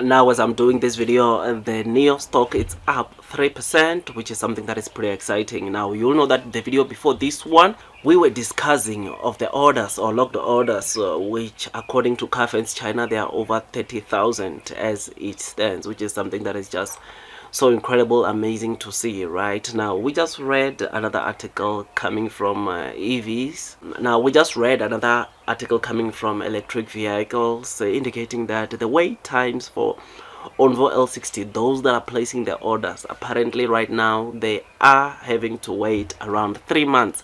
Now as I'm doing this video, the Nio stock it's up 3%, which is something that is pretty exciting. Now you'll know that the video before this one we were discussing of the orders or locked orders, which according to Conference China they are over 30,000 as it stands, which is something that is just so incredible, amazing to see. Right now we just read another article coming from EVs. Now we just read another article coming from electric vehicles, indicating that the wait times for Onvo L60, those that are placing their orders, apparently right now they are having to wait around 3 months,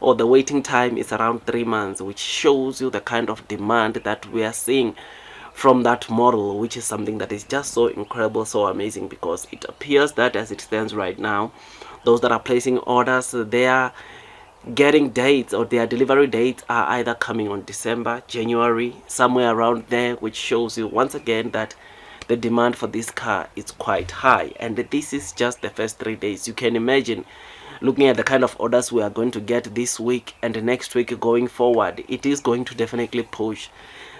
or the waiting time is around 3 months, which shows you the kind of demand that we are seeing from that model, which is something that is just so incredible, so amazing, because it appears that as it stands right now, those that are placing orders, they are getting dates, or their delivery dates are either coming on December, January, somewhere around there, which shows you once again that the demand for this car is quite high. And this is just the first 3 days. You can imagine, looking at the kind of orders we are going to get this week and next week going forward, it is going to definitely push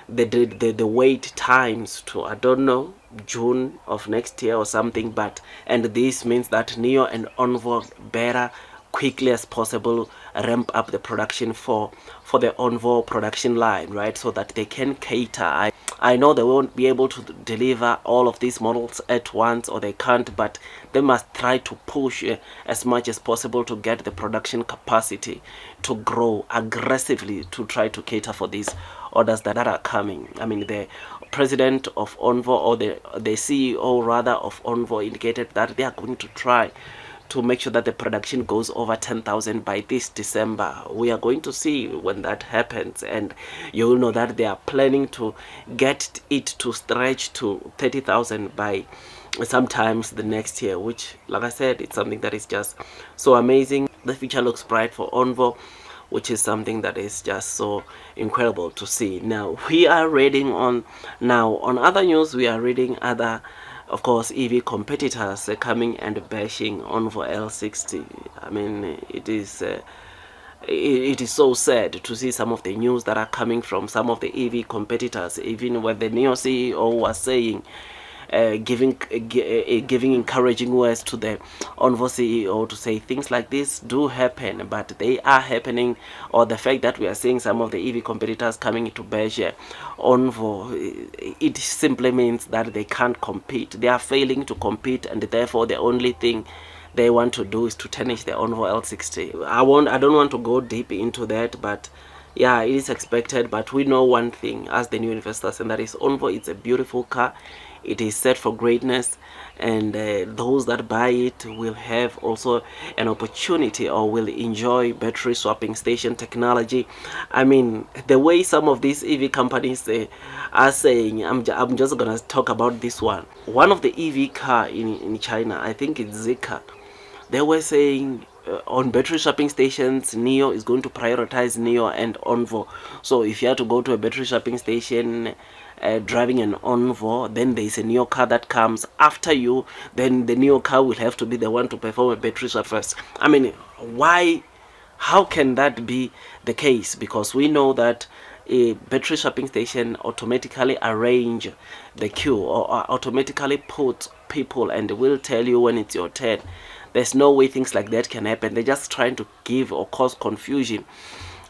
the wait times to, I don't know, June of next year or something. But and this means that Nio and Onvo better quickly as possible ramp up the production for the Onvo production line, right, so that they can cater. I know they won't be able to deliver all of these models at once, or they can't, but they must try to push as much as possible to get the production capacity to grow aggressively to try to cater for these orders that are coming. I mean, the president of Onvo, or the CEO rather of Onvo, indicated that they are going to try to make sure that the production goes over 10,000 by this December. We are going to see when that happens, and you will know that they are planning to get it to stretch to 30,000 by sometimes the next year, which, like I said, it's something that is just so amazing. The future looks bright for Onvo, which is something that is just so incredible to see. Now we are reading on other news, we are reading other, of course, EV competitors coming and bashing Onvo L60. I mean, it is so sad to see some of the news that are coming from some of the EV competitors, even when the Nio CEO was saying, giving encouraging words to the Onvo CEO to say things like this do happen, but they are happening. Or the fact that we are seeing some of the EV competitors coming to bash Onvo, it simply means that they can't compete. They are failing to compete, and therefore the only thing they want to do is to tarnish the Onvo L60. I don't want to go deep into that, but yeah, it is expected. But we know one thing as the new investors, and that is Onvo. It's a beautiful car. It is set for greatness, and those that buy it will have also an opportunity, or will enjoy battery swapping station technology. I mean, the way some of these EV companies are saying, I'm just gonna talk about this one. One of the EV car in China, I think it's Zeekr, they were saying on battery swapping stations, Nio is going to prioritize Nio and Onvo. So if you have to go to a battery swapping station driving an Onvo, then there is a Nio car that comes after you, then the Nio car will have to be the one to perform a battery swap first. I mean, why? How can that be the case? Because we know that a battery swapping station automatically arrange the queue, or automatically put people, and will tell you when it's your turn. There's no way things like that can happen. They're just trying to give or cause confusion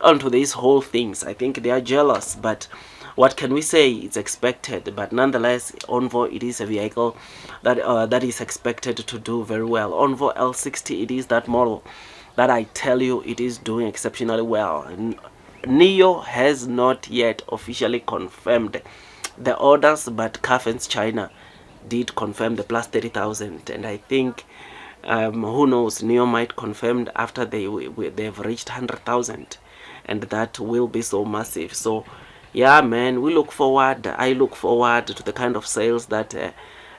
onto these whole things. I think they are jealous, but what can we say? It's expected. But nonetheless, Onvo, it is a vehicle that is expected to do very well. Onvo L60, it is that model that I tell you, it is doing exceptionally well. Nio has not yet officially confirmed the orders, but Conference China did confirm the plus 30,000, and I think who knows, Nio might confirm after they've reached 100,000, and that will be so massive. So yeah, man, I look forward to the kind of sales that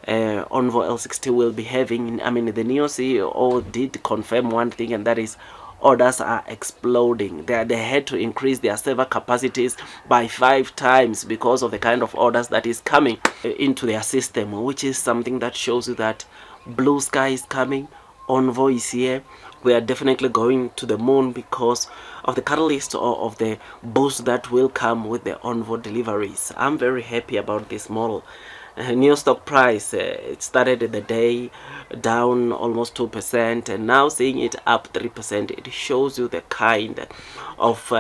Onvo L60 will be having. I mean, the Nio CEO did confirm one thing, and that is orders are exploding. They had to increase their server capacities by 5 times because of the kind of orders that is coming into their system, which is something that shows you that blue sky is coming. Onvo is here. We are definitely going to the moon because of the catalyst, or of the boost that will come with the Onvo deliveries. I'm very happy about this model. Nio stock price, it started the day down almost 2%, and now seeing it up 3%. It shows you the kind of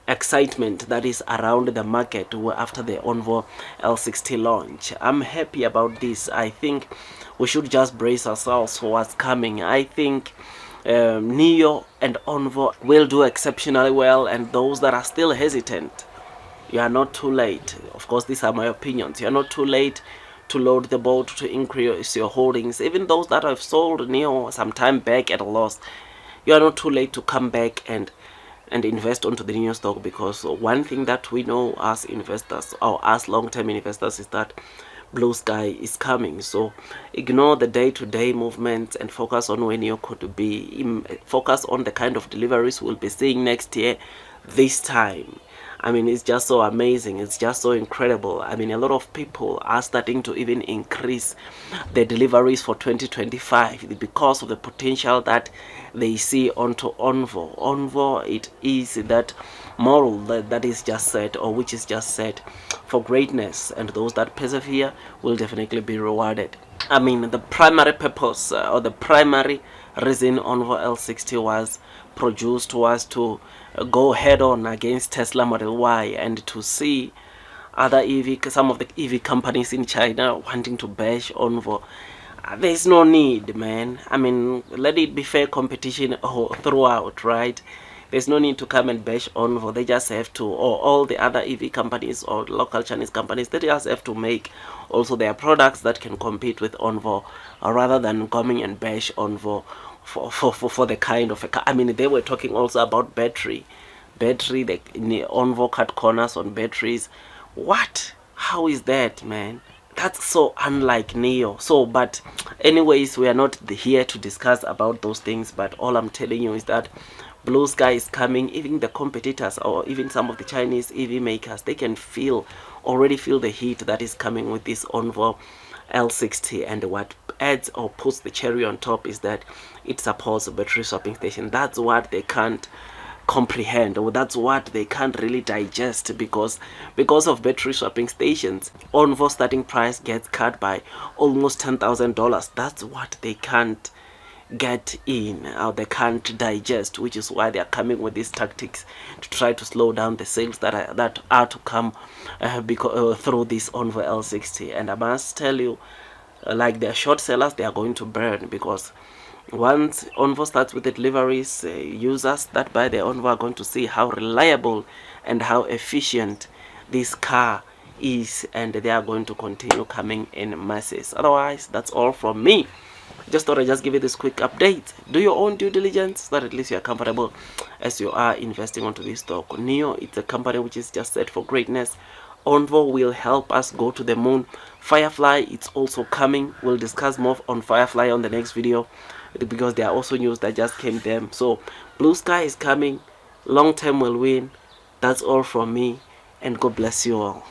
excitement that is around the market after the Onvo L60 launch. I'm happy about this. I think we should just brace ourselves for what's coming. I think Nio and Onvo will do exceptionally well, and those that are still hesitant, you are not too late. Of course, these are my opinions. You are not too late to load the boat, to increase your holdings. Even those that have sold Nio some time back at a loss, you are not too late to come back and invest onto the Nio stock, because one thing that we know as investors, or as long-term investors, is that blue sky is coming. So ignore the day-to-day movements and focus on when you could be. Focus on the kind of deliveries we'll be seeing next year this time. I mean, it's just so amazing. It's just so incredible. I mean, a lot of people are starting to even increase their deliveries for 2025 because of the potential that they see onto Onvo. Onvo, it is that model that is just set, or which is just set for greatness, and those that persevere will definitely be rewarded. I mean, the primary purpose or the primary reason Onvo L60 was produced was to go head on against Tesla Model Y, and to see other some of the EV companies in China wanting to bash Onvo. There's no need, man. I mean, let it be fair competition throughout, right? There's no need to come and bash Onvo. They just have to, or all the other EV companies or local Chinese companies, they just have to make also their products that can compete with Onvo, rather than coming and bash Onvo for the kind of I mean, they were talking also about battery, the Onvo cut corners on batteries. What? How is that, man? That's so unlike Nio. So, but anyways, we are not here to discuss about those things, but all I'm telling you is that blue sky is coming. Even the competitors, or even some of the Chinese EV makers, they can already feel the heat that is coming with this Onvo L60. And what adds or puts the cherry on top is that it supports a battery swapping station. That's what they can't comprehend, or that's what they can't really digest, because of battery swapping stations, Onvo starting price gets cut by almost $10,000. That's what they can't get in, or they can't digest, which is why they are coming with these tactics to try to slow down the sales that are to come through this Onvo L60. And I must tell you, like their short sellers, they are going to burn, because once Onvo starts with the deliveries, users that buy the Onvo are going to see how reliable and how efficient this car is, and they are going to continue coming in masses. Otherwise, that's all from me. Just thought I'd just give you this quick update. Do your own due diligence so that at least you're comfortable as you are investing onto this stock. Nio, it's a company which is just set for greatness. Onvo will help us go to the moon. Firefly, it's also coming. We'll discuss more on Firefly on the next video, because there are also news that just came there. So blue sky is coming. Long term will win. That's all from me, and God bless you all.